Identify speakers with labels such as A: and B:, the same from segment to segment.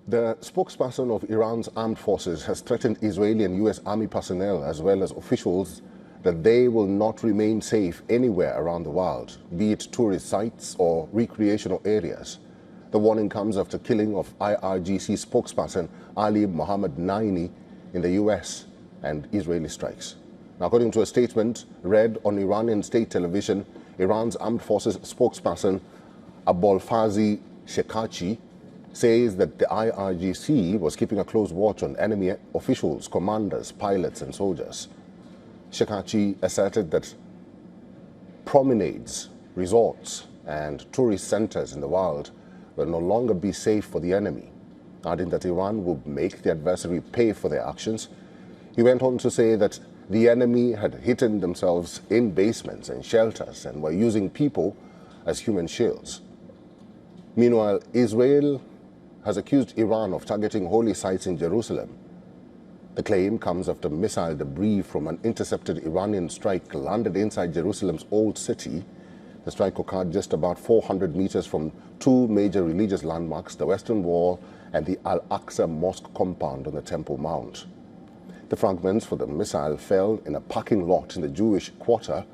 A: The spokesperson of Iran's armed forces has threatened Israeli and U.S. Army personnel as well as officials that they will not remain safe anywhere around the world, be it tourist sites or recreational areas. The warning comes after killing of IRGC spokesperson Ali Mohammed Naini in the U.S. and Israeli strikes. Now, according to a statement read on Iranian state television, Iran's armed forces spokesperson Abolfazl Shekarchi says that the IRGC was keeping a close watch on enemy officials, commanders, pilots and soldiers. Shekarchi asserted that promenades, resorts and tourist centers in the world will no longer be safe for the enemy, adding that Iran would make the adversary pay for their actions. He went on to say that the enemy had hidden themselves in basements and shelters and were using people as human shields. Meanwhile, Israel has accused Iran of targeting holy sites in Jerusalem. The claim comes after missile debris from an intercepted Iranian strike landed inside Jerusalem's old city. The strike occurred just about 400 meters from two major religious landmarks, the Western Wall and the Al-Aqsa Mosque compound on the Temple Mount. The fragments for the missile fell in a parking lot in the Jewish quarter.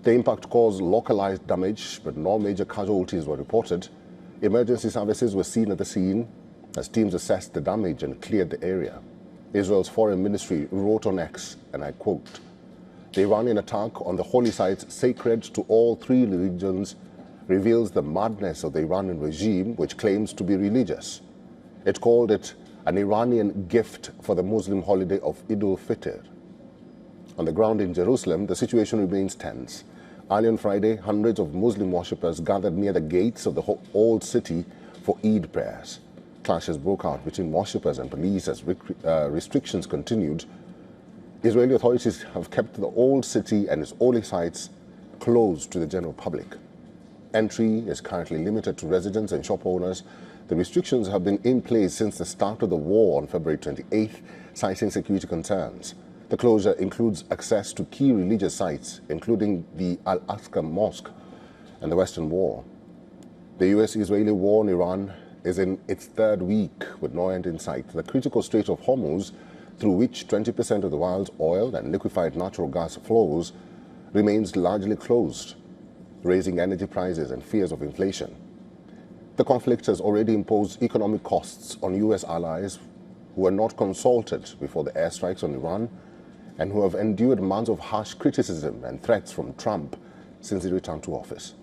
A: The impact caused localized damage, but no major casualties were reported. Emergency services were seen at the scene as teams assessed the damage and cleared the area. Israel's foreign ministry wrote on X, and I quote, "The Iranian attack on the holy sites sacred to all three religions reveals the madness of the Iranian regime, which claims to be religious. It called it an Iranian gift for the Muslim holiday of Eid al-Fitr." On the ground in Jerusalem, the situation remains tense. Early on Friday, hundreds of Muslim worshippers gathered near the gates of the old city for Eid prayers. Clashes broke out between worshippers and police as restrictions continued. Israeli authorities have kept the old city and its holy sites closed to the general public. Entry is currently limited to residents and shop owners. The restrictions have been in place since the start of the war on February 28th, citing security concerns. The closure includes access to key religious sites, including the Al-Aqsa Mosque and the Western Wall. The U.S.-Israeli war on Iran is in its third week with no end in sight. The critical Strait of Hormuz, through which 20% of the world's oil and liquefied natural gas flows, remains largely closed, raising energy prices and fears of inflation. The conflict has already imposed economic costs on U.S. allies who were not consulted before the airstrikes on Iran and who have endured months of harsh criticism and threats from Trump since he returned to office.